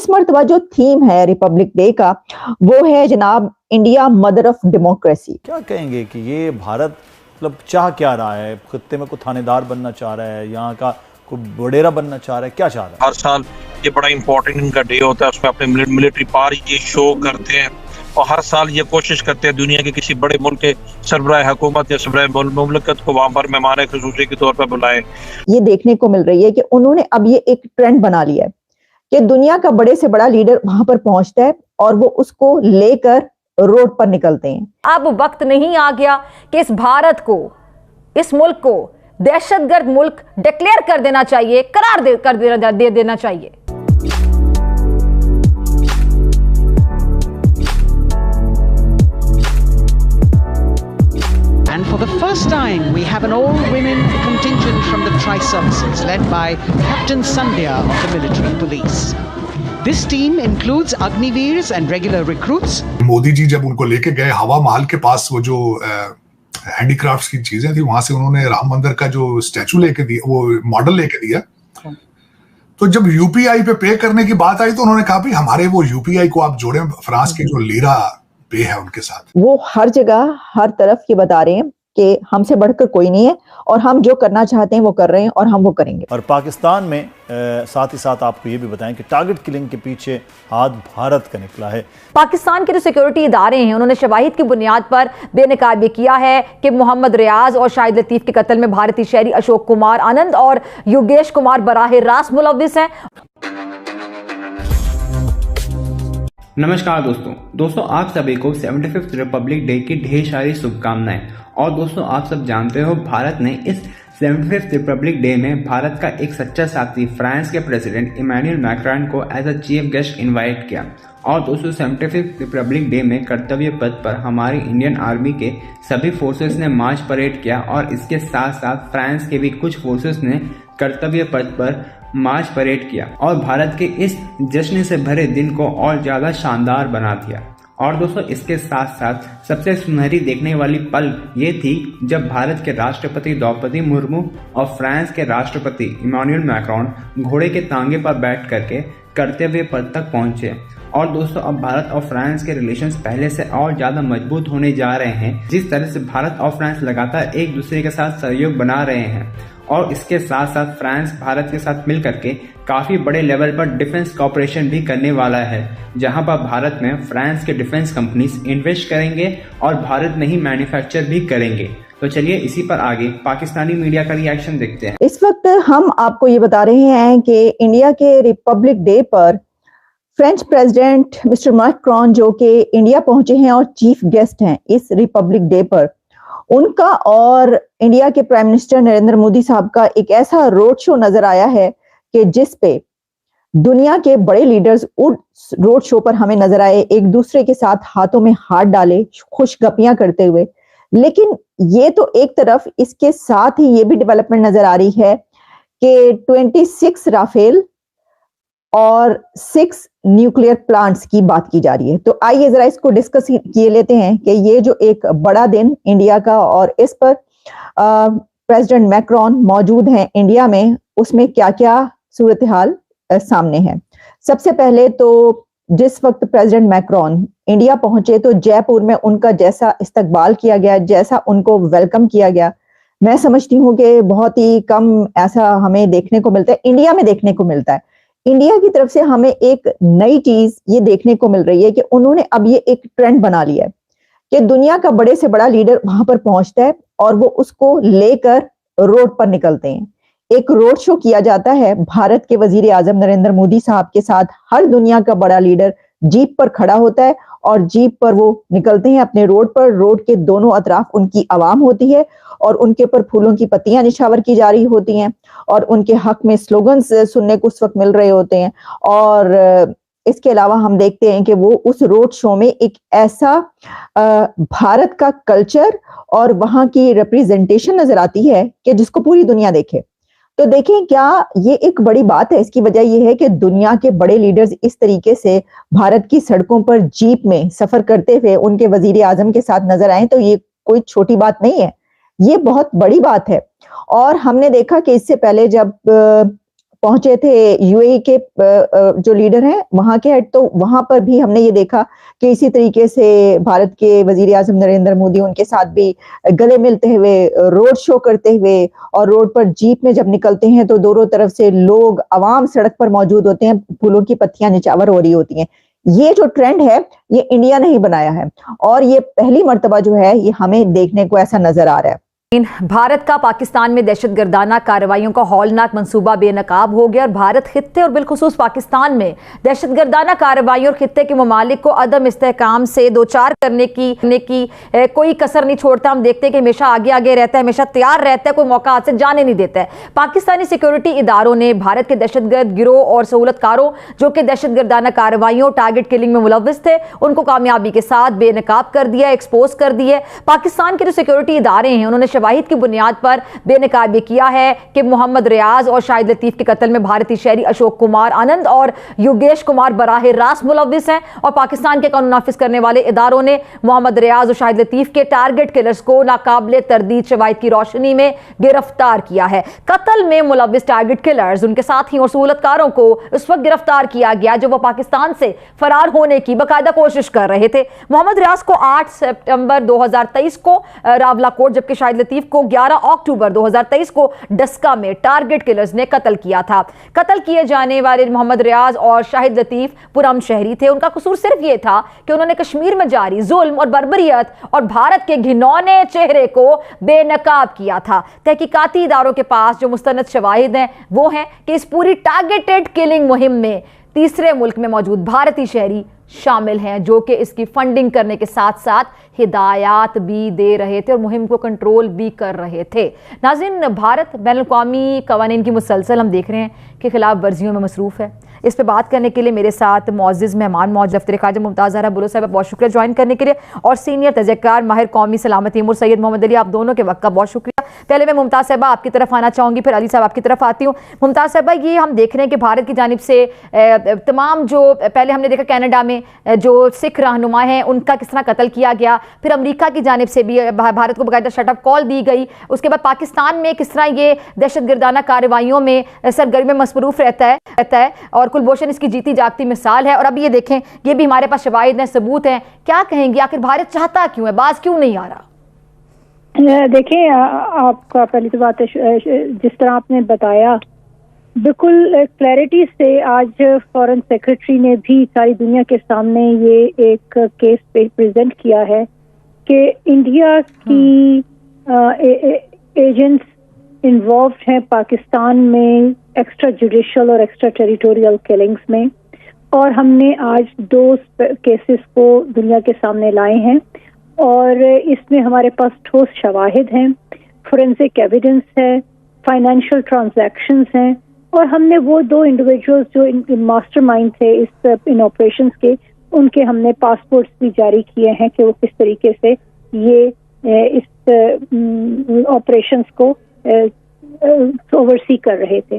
इस मर्तबा जो थीम है रिपब्लिक डे का वो है जनाब इंडिया मदर ऑफ डेमोक्रेसी। क्या कहेंगे कि ये भारत मतलब चाह क्या रहा है? खित्ते में कोई थानेदार बनना चाह रहा है, यहाँ का कोई वडेरा बनना चाह रहा है, क्या चाह रहा है? हर साल ये बड़ा इंपॉर्टेंट इनका डे होता है, उसमें अपने मिलिट्री पावर ये शो करते हैं और हर साल ये कोशिश करते हैं दुनिया के किसी बड़े मुल्क के सरबराह हुकूमत या सरबराह मुमलकत को वहां पर मेहमान ख़ुसूसी के तौर पर बुलाएं। ये देखने को मिल रही है कि उन्होंने अब ये एक ट्रेंड बना लिया है कि दुनिया का बड़े से बड़ा लीडर वहां पर पहुंचता है और वो उसको लेकर रोड पर निकलते हैं। अब वक्त नहीं आ गया कि इस भारत को, इस मुल्क को दहशतगर्द मुल्क डिक्लेयर कर देना चाहिए, करार दे देना चाहिए। And for the first time, we have an all-women contingent from the Tri-Services, led by Captain Sandhya of the Military Police. This team includes Agniveers and regular recruits. Modi ji जब उनको लेके गए हवा महल के पास, वो जो हैंडीक्राफ्ट्स की चीजें थी, वहां से उन्होंने राम मंदिर का जो स्टैचू लेके दिया, वो मॉडल लेके दिया। तो जब यूपीआई पे करने की बात आई तो उन्होंने कहा भाई हमारे वो यूपीआई को आप जोड़ें फ्रांस की जो लीरा पे है उनके साथ। वो हर जगह हर तरफ ये बता रहे हैं कि हमसे बढ़कर कोई नहीं है और हम जो करना चाहते हैं वो कर रहे हैं और हम वो करेंगे। और पाकिस्तान में साथ ही साथ आपको ये भी बताएं कि टारगेट किलिंग के पीछे हाथ भारत का निकला है। पाकिस्तान के जो सिक्योरिटी इदारे हैं उन्होंने शवाहिद की बुनियाद पर बेनकाब ये किया है कि मोहम्मद रियाज और शाहिद लतीफ के कत्ल में भारतीय शहरी अशोक कुमार आनंद और योगेश कुमार बराह रास्त मुलव्विस हैं। नमस्कार दोस्तों आप सभी को 75th रिपब्लिक डे की ढेर सारी शुभकामनाएं। और दोस्तों आप सब जानते हो भारत ने इस 75th रिपब्लिक डे में भारत का एक सच्चा साथी फ्रांस के प्रेसिडेंट इमैनुअल मैक्रॉन को as a chief guest invite किया। और दोस्तों 75th रिपब्लिक डे में कर्तव्य पथ पर हमारी इंडियन आर्मी के सभी फोर्सेस ने मार्च परेड किया और इसके साथ साथ फ्रांस के भी कुछ फोर्सेस ने कर्तव्य पथ पर मार्च परेड किया और भारत के इस जश्न से भरे दिन को और ज्यादा शानदार बना दिया। और दोस्तों इसके साथ साथ सबसे सुनहरी देखने वाली पल ये थी जब भारत के राष्ट्रपति द्रौपदी मुर्मू और फ्रांस के राष्ट्रपति इमैनुअल मैक्रॉन घोड़े के तांगे पर बैठ करके कर्तव्य पथ तक पहुंचे। और दोस्तों अब भारत और फ्रांस के रिलेशंस पहले से और ज्यादा मजबूत होने जा रहे हैं। जिस तरह से भारत और फ्रांस लगातार एक दूसरे के साथ सहयोग बना रहे हैं और इसके साथ साथ फ्रांस भारत के साथ मिल करके काफी बड़े लेवल पर डिफेंस कॉपरेशन भी करने वाला है, जहां पर भारत में फ्रांस के डिफेंस कंपनीज इन्वेस्ट करेंगे और भारत में ही मैन्युफैक्चर भी करेंगे। तो चलिए इसी पर आगे पाकिस्तानी मीडिया का रिएक्शन देखते हैं। इस वक्त हम आपको ये बता रहे हैं कि इंडिया के रिपब्लिक डे पर फ्रेंच प्रेसिडेंट मिस्टर मैक्रॉन जो कि इंडिया पहुंचे हैं और चीफ गेस्ट हैं इस रिपब्लिक डे पर, उनका और इंडिया के प्राइम मिनिस्टर नरेंद्र मोदी साहब का एक ऐसा रोड शो नजर आया है कि जिस पे दुनिया के बड़े लीडर्स उस रोड शो पर हमें नजर आए, एक दूसरे के साथ हाथों में हाथ डाले, खुशगपियां करते हुए। लेकिन ये तो एक तरफ, इसके साथ ही ये भी डेवलपमेंट नजर आ रही है कि 26 राफेल और 6 न्यूक्लियर प्लांट्स की बात की जा रही है। तो आइए जरा इसको डिस्कस किए लेते हैं कि ये जो एक बड़ा दिन इंडिया का और इस पर प्रेसिडेंट मैक्रॉन मौजूद हैं इंडिया में, उसमें क्या क्या सूरत हाल सामने है। सबसे पहले तो जिस वक्त प्रेसिडेंट मैक्रॉन इंडिया पहुंचे तो जयपुर में उनका जैसा इस्तकबाल किया गया, जैसा उनको वेलकम किया गया, मैं समझती हूँ कि बहुत ही कम ऐसा हमें देखने को मिलता है, इंडिया में देखने को मिलता है। इंडिया की तरफ से हमें एक नई चीज ये देखने को मिल रही है कि उन्होंने अब ये एक ट्रेंड बना लिया है कि दुनिया का बड़े से बड़ा लीडर वहां पर पहुंचता है और वो उसको लेकर रोड पर निकलते हैं। एक रोड शो किया जाता है भारत के वजीर आजम नरेंद्र मोदी साहब के साथ। हर दुनिया का बड़ा लीडर जीप पर खड़ा होता है और जीप पर वो निकलते हैं अपने रोड पर। रोड के दोनों अतराफ उनकी आवाम होती है और उनके ऊपर फूलों की पत्तियां निछावर की जा रही होती हैं और उनके हक में स्लोगन्स सुनने को उस वक्त मिल रहे होते हैं। और इसके अलावा हम देखते हैं कि वो उस रोड शो में एक ऐसा भारत का कल्चर और वहां की रिप्रेजेंटेशन नजर आती है कि जिसको पूरी दुनिया देखे। तो देखें क्या ये एक बड़ी बात है। इसकी वजह यह है कि दुनिया के बड़े लीडर्स इस तरीके से भारत की सड़कों पर जीप में सफर करते हुए उनके वजीर आजम के साथ नजर आए, तो ये कोई छोटी बात नहीं है, ये बहुत बड़ी बात है। और हमने देखा कि इससे पहले जब पहुंचे थे यूएई के जो लीडर हैं वहां के हेड, तो वहां पर भी हमने ये देखा कि इसी तरीके से भारत के वजीर आजम नरेंद्र मोदी उनके साथ भी गले मिलते हुए, रोड शो करते हुए, और रोड पर जीप में जब निकलते हैं तो दोनों तरफ से लोग, आवाम सड़क पर मौजूद होते हैं, फूलों की पत्तियां निछावर हो रही होती हैं। ये जो ट्रेंड है ये इंडिया ने ही बनाया है और ये पहली मर्तबा जो है ये हमें देखने को ऐसा नजर आ रहा है। भारत का पाकिस्तान में दहशतगर्दाना कार्रवाइयों का हौलनाक मंसूबा बेनकाब हो गया और भारत खित्ते और बिलखुसूस पाकिस्तान में दहशतगर्दाना कार्रवाइयों और खित्ते के ममालिक को अदम इस्तेहकाम से दो चार करने की कोई कसर नहीं छोड़ता। हम देखते हैं कि हमेशा आगे आगे रहता है, हमेशा तैयार रहता है, कोई मौका हाथ से जाने नहीं देता है। पाकिस्तानी सिक्योरिटी इदारों ने भारत के दहशतगर्द गिरोह और सहूलतकारों जो कि दहशतगर्दाना कार्रवाइयों, टारगेट किलिंग में मुलव्विस थे, उनको कामयाबी के साथ बेनकाब कर दिया, एक्सपोज कर दिया। पाकिस्तान के जो सिक्योरिटी इदारे हैं उन्होंने शवाहिद की बुनियाद पर बेनकाब ये किया है कि मोहम्मद रियाज और शाहिद लतीफ के कत्ल में भारतीय शहरी अशोक कुमार आनंद और योगेश कुमार बराह रास्त मुलव्विस हैं और पाकिस्तान के कानून नाफिज करने वाले इदारों ने मोहम्मद रियाज और शाहिद लतीफ के टारगेट किलर्स को नाकाबिले तरदीद शवाहिद की रोशनी में गिरफ्तार किया है। कत्ल में मुलव्विस टारगेट किलर्स, उनके साथियों और सहूलतकारों को उस वक्त गिरफ्तार किया गया जब वो पाकिस्तान से फरार होने की बाकायदा कोशिश कर रहे थे। मोहम्मद रियाज को 8 सितंबर 2023 को रावलाकोट, जबकि शाहिद लतीफ को 11 अक्टूबर 2023 को डस्का में टारगेट किलर्स ने कत्ल किया था। कत्ल किए जाने वाले मोहम्मद रियाज और शाहिद लतीफ पुरअमन शहरी थे। उनका कसूर सिर्फ यह था कि उन्होंने कश्मीर में जारी जुल्म और बर्बरियत और भारत के घिनौने चेहरे को बेनकाब किया था। तहकीकाती इदारों के पास जो मुस्तनद शवाहिद हैं वो हैं कि इस पूरी टारगेटेड किलिंग मुहिम में तीसरे मुल्क में मौजूद भारतीय शहरी शामिल हैं जो कि इसकी फंडिंग करने के साथ साथ हिदायत भी दे रहे थे और मुहिम को कंट्रोल भी कर रहे थे। नाज़रीन, भारत बैनुल-अक़वामी क़वानीन की मुसलसल हम देख रहे हैं कि खिलाफ वर्जियों में मसरूफ़ है। इस पर बात करने के लिए मेरे साथ मुअज़्ज़िज़ मेहमान मौजूद दफ्तर ख़ारिजा मुमताज़ ज़हरा बुलु साहब, बहुत शुक्रिया ज्वाइन करने के लिए, और सीनियर तजक्कार माहिर कौमी सलामती उमर सैयद मोहम्मद अली, आप दोनों के वक्त का बहुत शुक्रिया। पहले मैं मुमताज़ साहबा आपकी तरफ आना चाहूँगी, फिर अली साहब आपकी तरफ आती हूँ। मुमताज़ साहबा, ये हम देख रहे हैं कि भारत की जानिब से तमाम जो पहले हमने देखा कनाडा में जो सिख रहनुमा हैं उनका किस तरह कत्ल किया गया, फिर अमेरिका की जानिब से भी भारत को बाकायदा शटअप कॉल दी गई, उसके बाद पाकिस्तान में किस तरह ये दहशतगर्दाना कार्रवाइयों में सरगर्मी में मसरूफ़ रहता है और कुलभूषण इसकी जीती जागती मिसाल है। और अब ये देखें, ये भी हमारे पास शवाहिद हैं, सबूत हैं। क्या कहेंगे, आखिर भारत चाहता क्यों है, बाज क्यों नहीं आ रहा? देखें, आपका पहली तो बात है, जिस तरह आपने बताया बिल्कुल क्लैरिटी से आज फॉरेन सेक्रेटरी ने भी सारी दुनिया के सामने ये एक केस प्रेजेंट किया है कि इंडिया की एजेंट्स इन्वॉल्व्ड हैं पाकिस्तान में एक्स्ट्रा जुडिशियल और एक्स्ट्रा टेरिटोरियल किलिंग्स में, और हमने आज 2 केसेस को दुनिया के सामने लाए हैं और इसमें हमारे पास ठोस शवाहिद हैं, फोरेंसिक एविडेंस है, फाइनेंशियल ट्रांजैक्शंस हैं, और हमने वो 2 इंडिविजुअल्स जो मास्टरमाइंड थे इन ऑपरेशंस के, उनके हमने पासपोर्ट्स भी जारी किए हैं कि वो किस तरीके से ये इस ऑपरेशंस को ओवरसी कर रहे थे।